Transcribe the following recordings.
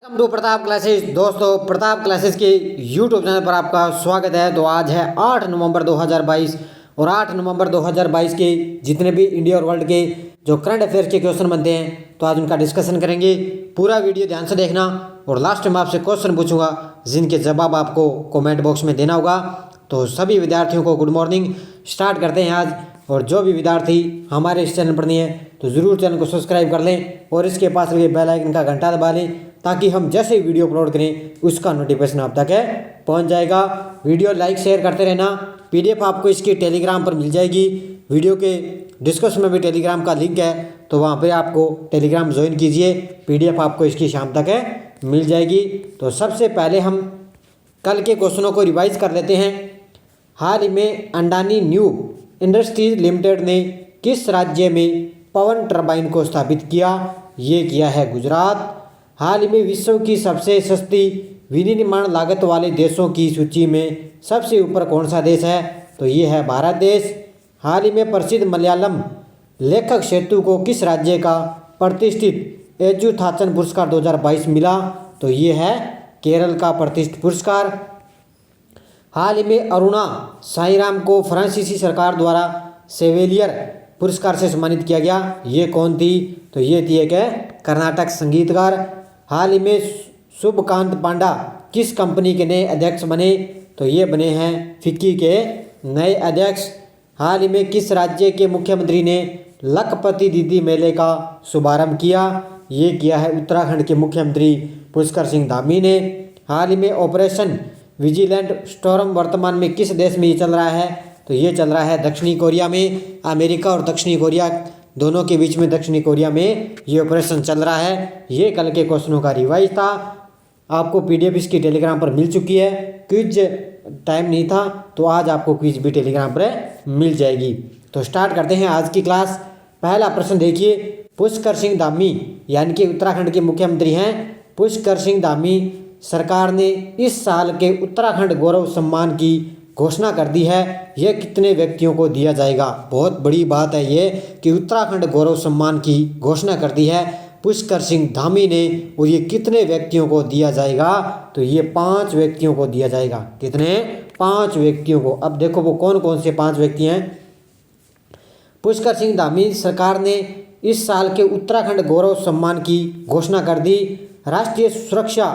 Welcome to Pratap classes. दोस्तों, Pratap classes के YouTube channel पर आपका स्वागत है। तो आज है 8 नवंबर 2022 और 8 नवंबर 2022 के जितने भी इंडिया और वर्ल्ड के जो करंट अफेयर्स के क्वेश्चन बनते हैं तो आज उनका डिस्कशन करेंगे। पूरा वीडियो ध्यान से देखना और लास्ट में आपसे क्वेश्चन पूछूंगा जिनके जवाब आपको कमेंट बॉक्स में देना होगा। तो सभी विद्यार्थियों को गुड मॉर्निंग। स्टार्ट करते हैं आज। और जो भी विद्यार्थी हमारे इस चैनल पर नहीं है तो ज़रूर चैनल को सब्सक्राइब कर लें और इसके पास लगे बेल आइकन का घंटा दबा लें ताकि हम जैसे ही वीडियो अपलोड करें उसका नोटिफिकेशन आप तक पहुंच जाएगा। वीडियो लाइक शेयर करते रहना। पीडीएफ आपको इसकी टेलीग्राम पर मिल जाएगी। वीडियो के डिस्क्रिप्शन में भी टेलीग्राम का लिंक है, तो वहाँ पर आपको टेलीग्राम ज्वाइन कीजिए। पीडीएफ आपको इसकी शाम तक मिल जाएगी। तो सबसे पहले हम कल के क्वेश्चनों को रिवाइज कर लेते हैं। हाल ही में अडानी न्यू इंडस्ट्रीज लिमिटेड ने किस राज्य में पवन टरबाइन को स्थापित किया? ये किया है गुजरात। हाल ही में विश्व की सबसे सस्ती विनिर्माण लागत वाले देशों की सूची में सबसे ऊपर कौन सा देश है? तो ये है भारत देश। हाल ही में प्रसिद्ध मलयालम लेखक सेतु को किस राज्य का प्रतिष्ठित एजुथाचन पुरस्कार 2022 मिला? तो ये है केरल का प्रतिष्ठित पुरस्कार। हाल ही में अरुणा साईराम को फ्रांसीसी सरकार द्वारा सेवेलियर पुरस्कार से सम्मानित किया गया। ये कौन थी? तो ये थी एक कर्नाटक संगीतकार। हाल ही में शुभकांत पांडा किस कंपनी के नए अध्यक्ष बने? तो ये बने हैं फिक्की के नए अध्यक्ष। हाल ही में किस राज्य के मुख्यमंत्री ने लखपति दीदी मेले का शुभारंभ किया? ये किया है उत्तराखंड के मुख्यमंत्री पुष्कर सिंह धामी ने। हाल ही में ऑपरेशन विजिलेंट स्टॉर्म वर्तमान में किस देश में ये चल रहा है? तो ये चल रहा है दक्षिणी कोरिया में। अमेरिका और दक्षिणी कोरिया दोनों के बीच में दक्षिणी कोरिया में ये ऑपरेशन चल रहा है। ये कल के क्वेश्चनों का रिवाइज था। आपको पीडीएफ इसकी टेलीग्राम पर मिल चुकी है। क्विज टाइम नहीं था तो आज आपको क्विज भी टेलीग्राम पर मिल जाएगी। तो स्टार्ट करते हैं आज की क्लास। पहला प्रश्न देखिए। पुष्कर सिंह धामी यानी कि उत्तराखंड के मुख्यमंत्री हैं पुष्कर सिंह धामी सरकार ने इस साल के उत्तराखंड गौरव सम्मान की घोषणा कर दी है। यह कितने व्यक्तियों को दिया जाएगा? बहुत बड़ी बात है ये कि उत्तराखंड गौरव सम्मान की घोषणा कर दी है पुष्कर सिंह धामी ने। और ये कितने व्यक्तियों को दिया जाएगा? तो ये 5 व्यक्तियों को दिया जाएगा। कितने? 5 व्यक्तियों को। अब देखो वो कौन कौन से 5 व्यक्ति हैं। पुष्कर सिंह धामी सरकार ने इस साल के उत्तराखंड गौरव सम्मान की घोषणा कर दी। राष्ट्रीय सुरक्षा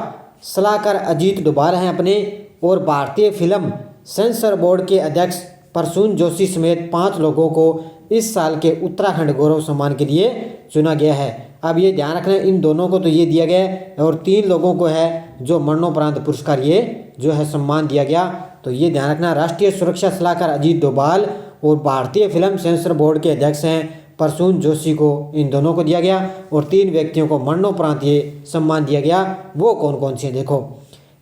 सलाहकार अजीत डोभाल हैं अपने, और भारतीय फिल्म सेंसर बोर्ड के अध्यक्ष प्रसून जोशी समेत 5 लोगों को इस साल के उत्तराखंड गौरव सम्मान के लिए चुना गया है। अब ये ध्यान रखना, इन दोनों को तो ये दिया गया है और 3 लोगों को है जो मरणोपरांत पुरस्कार ये जो है सम्मान दिया गया। तो ये ध्यान रखना, राष्ट्रीय सुरक्षा सलाहकार अजीत डोभाल और भारतीय फिल्म सेंसर बोर्ड के अध्यक्ष हैं प्रसून जोशी को, इन दोनों को दिया गया। और 3 व्यक्तियों को मरणोपरांत ये सम्मान दिया गया। वो कौन कौन से? देखो,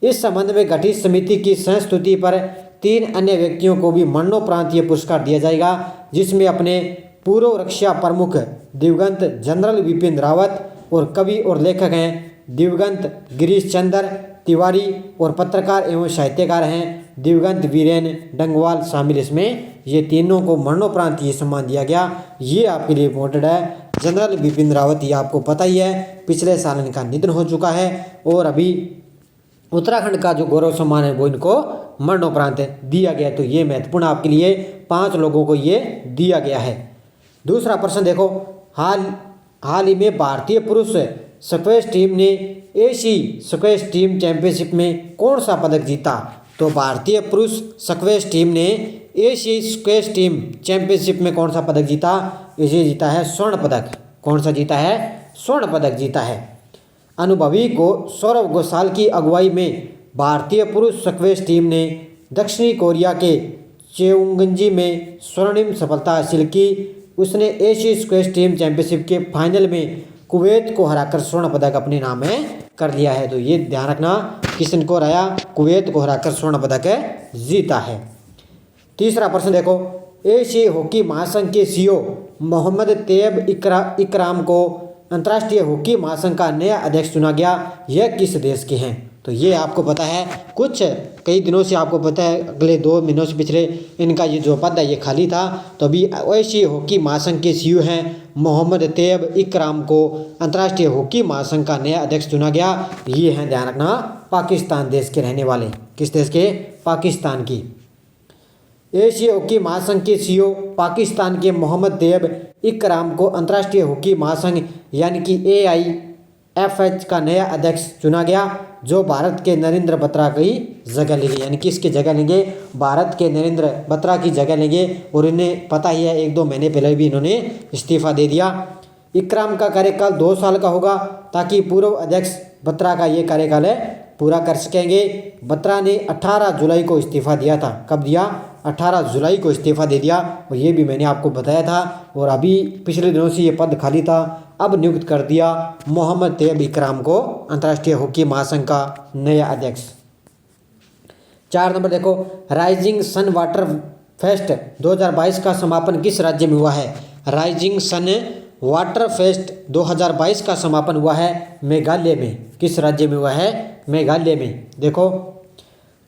इस संबंध में गठित समिति की संस्तुति पर 3 अन्य व्यक्तियों को भी मरणोपरांत ये पुरस्कार दिया जाएगा, जिसमें अपने पूर्व रक्षा प्रमुख दिवंगत जनरल विपिन रावत और कवि और लेखक हैं दिवंगत गिरीश चंद्र तिवारी और पत्रकार एवं साहित्यकार हैं दिवंगत वीरेन डंगवाल शामिल। इसमें ये तीनों को मरणोपरांत ये सम्मान दिया गया। ये आपके लिए इम्पोर्टेंट है। जनरल बिपिन रावत ये आपको पता ही है, पिछले साल इनका निधन हो चुका है और अभी उत्तराखंड का जो गौरव सम्मान है वो इनको मरणोपरांत दिया गया। तो ये महत्वपूर्ण आपके लिए 5 लोगों को ये दिया गया है। दूसरा प्रश्न देखो। हाल ही में भारतीय पुरुष स्क्वैश टीम ने एशियाई स्क्वैश टीम चैंपियनशिप में कौन सा पदक जीता? तो भारतीय पुरुष स्क्वैश टीम ने एशियाई स्क्वैश टीम चैंपियनशिप में कौन सा पदक जीता? इसे जीता है स्वर्ण पदक। कौन सा जीता है? स्वर्ण पदक जीता है। अनुभवी सौरव घोषाल की अगुवाई में भारतीय पुरुष स्क्वैश टीम ने दक्षिणी कोरिया के चेउंगजी में स्वर्णिम सफलता हासिल की। उसने एशियाई स्क्वैश टीम चैंपियनशिप के फाइनल में कुवैत को हराकर स्वर्ण पदक अपने नाम में कर लिया है। तो ये ध्यान रखना, किसने को हराया? कुवैत को हराकर स्वर्ण पदक जीता है। तीसरा प्रश्न देखो। एशियाई हॉकी महासंघ के सीईओ मोहम्मद तैयब इकराम को अंतर्राष्ट्रीय हॉकी महासंघ का नया अध्यक्ष चुना गया। यह किस देश के हैं? तो ये आपको पता है, कुछ कई दिनों से आपको पता है, अगले 2 महीनों से पिछले इनका ये जो पद है ये खाली था। तो अभी एशियाई हॉकी महासंघ के सीईओ हैं मोहम्मद तैयब इकराम को अंतर्राष्ट्रीय हॉकी महासंघ का नया अध्यक्ष चुना गया। ये हैं, ध्यान रखना, पाकिस्तान देश के रहने वाले। किस देश के? पाकिस्तान की। एशियाई हॉकी महासंघ के सीईओ पाकिस्तान के मोहम्मद तैयब इकराम को अंतर्राष्ट्रीय हॉकी महासंघ यानी कि AIFF का नया अध्यक्ष चुना गया, जो भारत के नरेंद्र बत्रा की जगह लेंगे। यानी कि इसकी जगह लेंगे, भारत के नरेंद्र बत्रा की जगह लेंगे। और इन्हें पता ही है 1-2 महीने पहले भी इन्होंने इस्तीफा दे दिया। इकराम का कार्यकाल 2 साल का होगा, ताकि पूर्व अध्यक्ष बत्रा का ये कार्यकाल पूरा कर सकेंगे। बत्रा ने 18 जुलाई को इस्तीफा दिया था। कब दिया? 18 जुलाई को इस्तीफा दे दिया। और ये भी मैंने आपको बताया था। और अभी पिछले दिनों से ये पद खाली था, अब नियुक्त कर दिया मोहम्मद तैयब इकराम को अंतर्राष्ट्रीय हॉकी महासंघ का नया अध्यक्ष। 4 नंबर देखो, राइजिंग सन वाटर फेस्ट 2022 का समापन किस राज्य में हुआ है? राइजिंग सन वाटर फेस्ट 2022 का समापन हुआ है मेघालय में। किस राज्य में हुआ है? मेघालय में। देखो,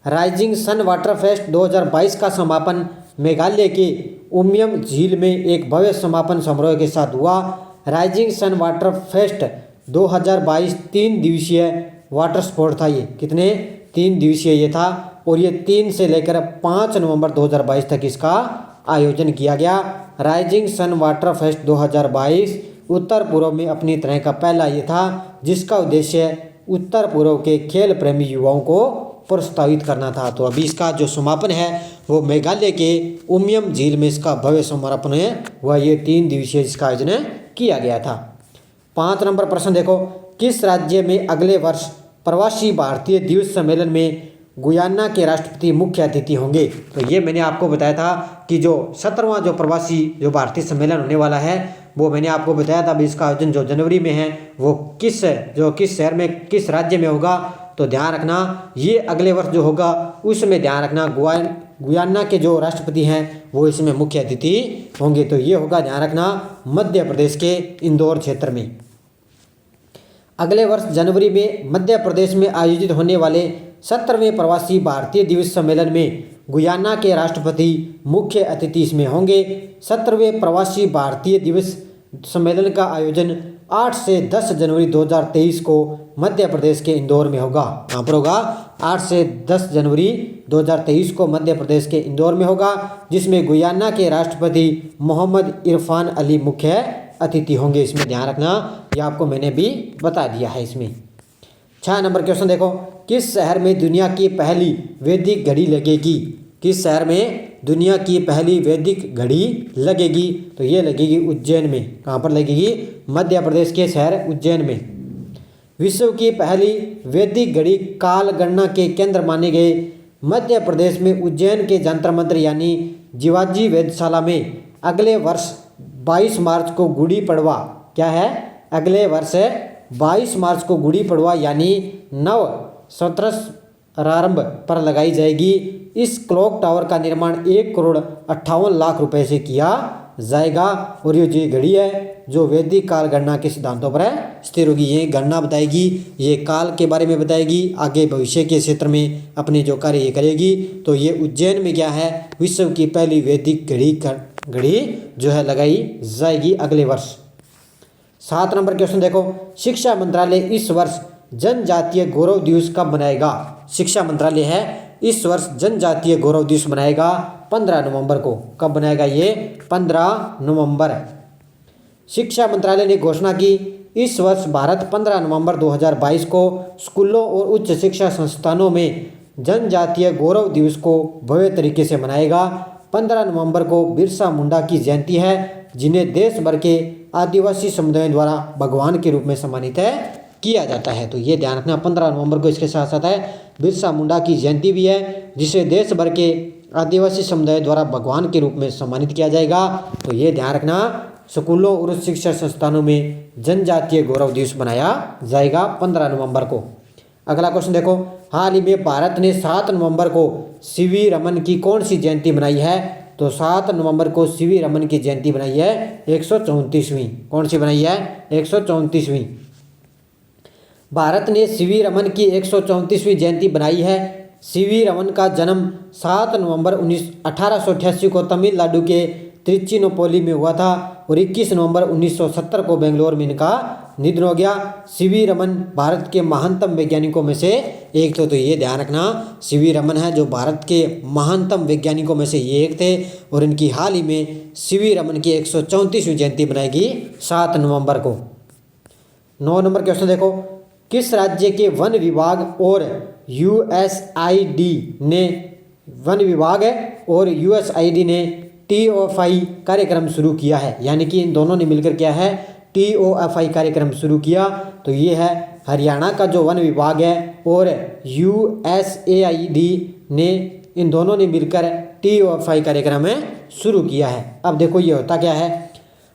राइजिंग सन वाटर फेस्ट 2022 का समापन मेघालय के उमियम झील में एक भव्य समापन समारोह के साथ हुआ। राइजिंग सन वाटर फेस्ट 2022 3 दिवसीय वाटर स्पोर्ट था। ये कितने? 3 दिवसीय ये था। और ये 3 से लेकर 5 नवंबर 2022 तक इसका आयोजन किया गया। राइजिंग सन वाटर फेस्ट 2022 उत्तर पूर्व में अपनी तरह का पहला ये था, जिसका उद्देश्य उत्तर पूर्व के खेल प्रेमी युवाओं को प्रोत्साहित करना था। तो अभी इसका जो समापन है वो मेघालय के उमियम झील में इसका भव्य समापन है, वह ये 3 दिवसीय इसका आयोजन किया गया था। 5 नंबर प्रश्न देखो, किस राज्य में अगले वर्ष प्रवासी भारतीय दिवस सम्मेलन में गुयाना के राष्ट्रपति मुख्य अतिथि होंगे? तो ये मैंने आपको बताया था कि जो 17वां जो प्रवासी जो भारतीय सम्मेलन होने वाला है, वो मैंने आपको बताया था। अभी इसका आयोजन जो जनवरी में है वो किस शहर में, किस राज्य में होगा? तो ध्यान रखना, ये अगले वर्ष जो होगा उसमें ध्यान रखना गुयाना के जो राष्ट्रपति हैं वो इसमें मुख्य अतिथि होंगे। तो ये होगा, ध्यान रखना, मध्य प्रदेश के इंदौर क्षेत्र में। अगले वर्ष जनवरी में मध्य प्रदेश में आयोजित होने वाले 17वें प्रवासी भारतीय दिवस सम्मेलन में गुयाना के राष्ट्रपति मुख्य अतिथि इसमें होंगे। 17वें प्रवासी भारतीय दिवस सम्मेलन का आयोजन 8 से 10 जनवरी 2023 को मध्य प्रदेश के इंदौर में होगा। कहाँ पर होगा? 8 से 10 जनवरी 2023 को मध्य प्रदेश के इंदौर में होगा, जिसमें गुयाना के राष्ट्रपति मोहम्मद इरफान अली मुख्य अतिथि होंगे। इसमें ध्यान रखना, यह आपको मैंने भी बता दिया है। इसमें 6 नंबर क्वेश्चन देखो, किस शहर में दुनिया की पहली वैदिक घड़ी लगेगी? किस शहर में दुनिया की पहली वैदिक घड़ी लगेगी? तो ये लगेगी उज्जैन में। कहाँ पर लगेगी? मध्य प्रदेश के शहर उज्जैन में। विश्व की पहली वैदिक घड़ी काल गणना के केंद्र माने गए मध्य प्रदेश में उज्जैन के जंतर मंत्र यानी जिवाजी वेधशाला में अगले वर्ष 22 मार्च को गुड़ी पड़वा, क्या है? अगले वर्ष 22 मार्च को गुड़ी पड़वा यानी नव संवत्सरारंभ पर लगाई जाएगी। इस क्लॉक टावर का निर्माण 1,58,00,000 रुपए से किया जाएगा। और ये जो घड़ी है जो वैदिक काल गणना के सिद्धांतों पर स्थिर होगी। ये गणना बताएगी, ये काल के बारे में बताएगी, आगे भविष्य के क्षेत्र में अपने जो कार्य ये करेगी। तो ये उज्जैन में क्या है? विश्व की पहली वैदिक घड़ी जो है लगाई जाएगी अगले वर्ष। 7 नंबर क्वेश्चन देखो, शिक्षा मंत्रालय इस वर्ष जनजातीय गौरव दिवस कब मनाएगा? शिक्षा मंत्रालय है इस वर्ष जनजातीय गौरव दिवस मनाएगा 15 नवंबर को। कब बनाएगा ये? 15 नवंबर। शिक्षा मंत्रालय ने घोषणा की इस वर्ष भारत 15 नवंबर 2022 को स्कूलों और उच्च शिक्षा संस्थानों में जनजातीय गौरव दिवस को भव्य तरीके से मनाएगा। 15 नवंबर को बिरसा मुंडा की जयंती है, जिन्हें देश भर के आदिवासी समुदायों द्वारा भगवान के रूप में सम्मानित किया जाता है। तो ये ध्यान रखना, 15 नवंबर को इसके साथ साथ है बिरसा मुंडा की जयंती भी है, जिसे देश भर के आदिवासी समुदाय द्वारा भगवान के रूप में सम्मानित किया जाएगा। तो ये ध्यान रखना, स्कूलों और उच्च शिक्षा संस्थानों में जनजातीय गौरव दिवस मनाया जाएगा 15 नवंबर को। अगला क्वेश्चन देखो, हाल ही में भारत ने 7 नवंबर को सीवी रमन की कौन सी जयंती मनाई है? तो 7 नवंबर को सीवी रमन की जयंती बनाई है 134वीं। कौन सी बनाई है? 134वीं। भारत ने सीवी रमन की 134वीं जयंती बनाई है। सीवी रमन का जन्म 7 नवंबर 1888 को तमिलनाडु के त्रिचिनोपोली में हुआ था और 21 नवंबर 1970 को बेंगलोर में इनका निधन हो गया। सीवी रमन भारत के महानतम वैज्ञानिकों में से एक थे, तो ये ध्यान रखना, सीवी रमन है जो भारत के महानतम वैज्ञानिकों में से ये एक थे और इनकी हाल ही में सीवी रमन की 134वीं जयंती बनाएगी 7 नवंबर को। 9 नंबर क्वेश्चन देखो, किस राज्य के वन विभाग और यूएसआईडी ने TOFI कार्यक्रम शुरू किया है, यानी कि इन दोनों ने मिलकर क्या है, TOFI कार्यक्रम शुरू किया। तो ये है हरियाणा का जो वन विभाग है और USAID ने, इन दोनों ने मिलकर TOFI कार्यक्रम शुरू किया है। अब देखो ये होता क्या है,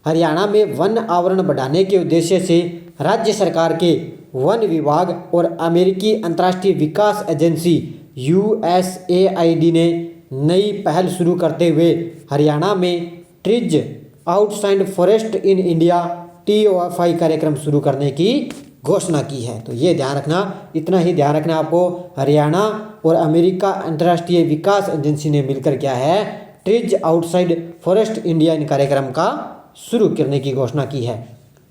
हरियाणा में वन आवरण बढ़ाने के उद्देश्य से राज्य सरकार के वन विभाग और अमेरिकी अंतर्राष्ट्रीय विकास एजेंसी USAID ने नई पहल शुरू करते हुए हरियाणा में trees outside forest in India TOFI कार्यक्रम शुरू करने की घोषणा की है। तो ये ध्यान रखना, इतना ही ध्यान रखना आपको, हरियाणा और अमेरिका अंतर्राष्ट्रीय विकास एजेंसी ने मिलकर क्या है, trees outside forest India in कार्यक्रम का शुरू करने की घोषणा की है।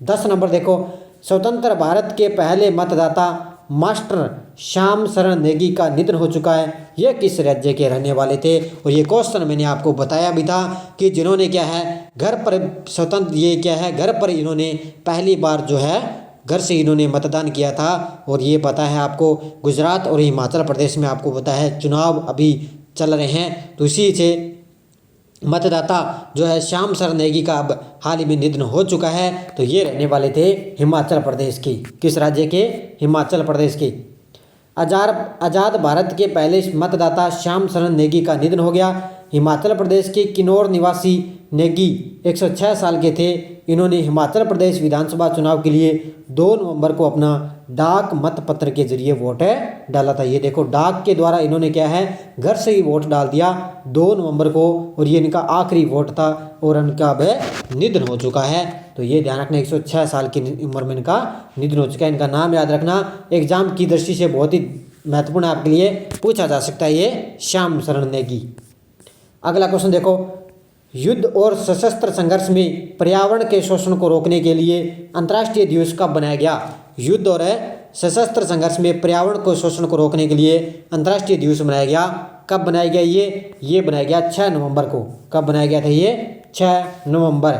10 नंबर देखो, स्वतंत्र भारत के पहले मतदाता मास्टर श्याम शरण नेगी का निधन हो चुका है। यह किस राज्य के रहने वाले थे? और ये क्वेश्चन मैंने आपको बताया भी था कि जिन्होंने क्या है घर पर स्वतंत्र, ये क्या है घर पर इन्होंने पहली बार जो है घर से इन्होंने मतदान किया था। और ये पता है आपको गुजरात और हिमाचल प्रदेश में आपको पता है चुनाव अभी चल रहे हैं, तो इसी से मतदाता जो है श्याम शरण नेगी का अब हाल ही में निधन हो चुका है। तो ये रहने वाले थे हिमाचल प्रदेश की, किस राज्य के? हिमाचल प्रदेश के। आज़ाद भारत के पहले मतदाता श्याम शरण नेगी का निधन हो गया। हिमाचल प्रदेश के किन्नौर निवासी नेगी 106 साल के थे। इन्होंने हिमाचल प्रदेश विधानसभा चुनाव के लिए 2 नवंबर को अपना डाक मतपत्र के जरिए वोट डाला था। ये देखो, डाक के द्वारा इन्होंने क्या है घर से ही वोट डाल दिया 2 नवंबर को, और ये इनका आखिरी वोट था और इनका अब निधन हो चुका है। तो ये ध्यान रखना, 106 साल की उम्र में इनका निधन हो चुका है। इनका नाम याद रखना, एग्जाम की दृष्टि से बहुत ही महत्वपूर्ण आपके लिए पूछा जा सकता है, ये श्याम शरण नेगी। अगला क्वेश्चन देखो, युद्ध और सशस्त्र संघर्ष में पर्यावरण के शोषण को रोकने के लिए अंतर्राष्ट्रीय दिवस कब बनाया गया? युद्ध और सशस्त्र संघर्ष में पर्यावरण को शोषण को रोकने के लिए अंतर्राष्ट्रीय दिवस बनाया गया। कब बनाया गया? ये बनाया गया 6 नवंबर को। कब बनाया गया था? ये 6 नवंबर।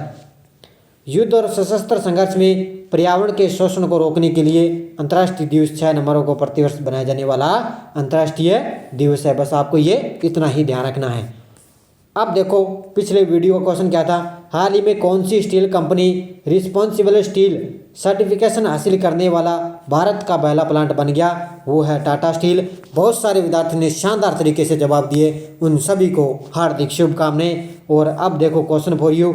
युद्ध और सशस्त्र संघर्ष में पर्यावरण के शोषण को रोकने के लिए अंतर्राष्ट्रीय दिवस 6 नवंबर को प्रतिवर्ष बनाया जाने वाला अंतर्राष्ट्रीय दिवस है। बस आपको ये इतना ही ध्यान रखना है। अब देखो, पिछले वीडियो का क्वेश्चन क्या था, हाल ही में कौन सी steel company responsible steel certification हासिल करने वाला भारत का पहला प्लांट बन गया? वो है टाटा स्टील। बहुत सारे विद्यार्थियों ने शानदार तरीके से जवाब दिए, उन सभी को हार्दिक शुभकामनाएं। और अब देखो क्वेश्चन फॉर यू,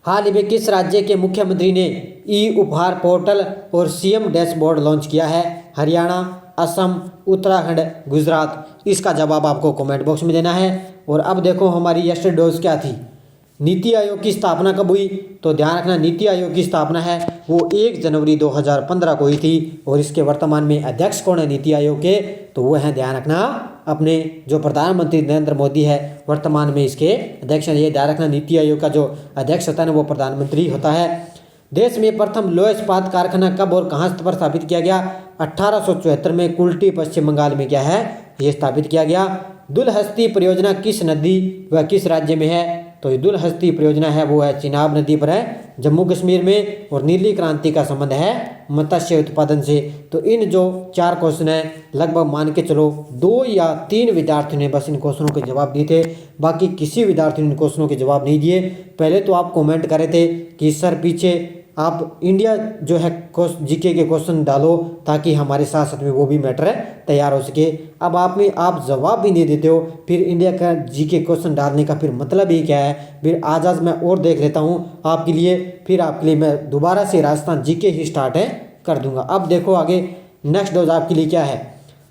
हाल ही में किस राज्य के मुख्यमंत्री ने ई-उपहार पोर्टल और CM डैशबोर्ड लॉन्च किया है? हरियाणा, असम, उत्तराखंड, गुजरात। इसका जवाब आपको कमेंट बॉक्स में देना है। और अब देखो हमारी यस्टरडे डोज क्या थी, नीति आयोग की स्थापना कब हुई? तो ध्यान रखना, नीति आयोग की स्थापना है वो 1 जनवरी 2015 को हुई थी। और इसके वर्तमान में अध्यक्ष कौन है नीति आयोग के? तो वो हैं, ध्यान रखना, अपने जो प्रधानमंत्री नरेंद्र मोदी है वर्तमान में इसके अध्यक्ष हैं। ये ध्यान रखना, नीति आयोग का जो अध्यक्ष होता है ना वो प्रधानमंत्री होता है। देश में प्रथम लौह इस्पात कारखाना कब और कहाँ पर स्थापित किया गया? 1874 में कुल्टी, पश्चिम बंगाल में क्या है ये स्थापित किया गया। दुलहस्ती परियोजना किस नदी व किस राज्य में है? तो ये दुलहस्ती परियोजना है वो है चिनाब नदी पर है, जम्मू कश्मीर में। और नीली क्रांति का संबंध है मत्स्य उत्पादन से। तो इन जो 4 क्वेश्चन है लगभग मान के चलो 2 या 3 विद्यार्थियों ने बस इन क्वेश्चनों के जवाब दिए थे, बाकी किसी विद्यार्थी ने इन क्वेश्चनों के जवाब नहीं दिए। पहले तो आप कमेंट करे थे कि सर पीछे आप इंडिया जो है जीके के क्वेश्चन डालो ताकि हमारे साथ साथ में वो भी मैटर तैयार हो सके। अब आप जवाब भी नहीं देते हो, फिर इंडिया का जीके क्वेश्चन डालने का फिर मतलब ही क्या है? फिर आज मैं और देख लेता हूँ आपके लिए, फिर आपके लिए मैं दोबारा से राजस्थान जीके ही स्टार्ट कर दूंगा। अब देखो आगे नेक्स्ट डोज आपके लिए क्या है।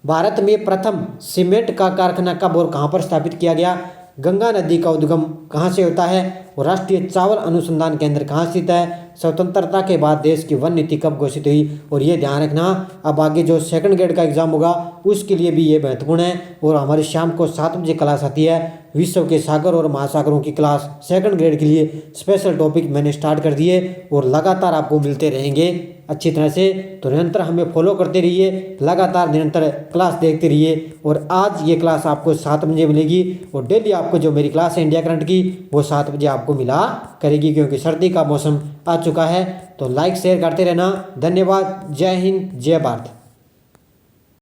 भारत में प्रथम सीमेंट का कारखाना कब और कहाँ पर स्थापित किया गया? गंगा नदी का उद्गम कहाँ से होता है और राष्ट्रीय चावल अनुसंधान केंद्र कहाँ स्थित है, स्वतंत्रता के बाद देश की वन नीति कब घोषित हुई। और ये ध्यान रखना, अब आगे जो सेकंड ग्रेड का एग्जाम होगा उसके लिए भी ये महत्वपूर्ण है। और हमारी शाम को 7 बजे क्लास आती है विश्व के सागर और महासागरों की क्लास, सेकंड ग्रेड के लिए स्पेशल टॉपिक मैंने स्टार्ट कर दिए और लगातार आपको मिलते रहेंगे अच्छी तरह से। तो निरंतर हमें फॉलो करते रहिए, लगातार निरंतर क्लास देखते रहिए। और आज ये क्लास आपको 7 बजे मिलेगी और डेली आपको जो मेरी क्लास है इंडिया करंट की वो 7 बजे आपको मिला करेगी, क्योंकि सर्दी का मौसम आ चुका है। तो लाइक शेयर करते रहना। धन्यवाद। जय हिंद, जय भारत।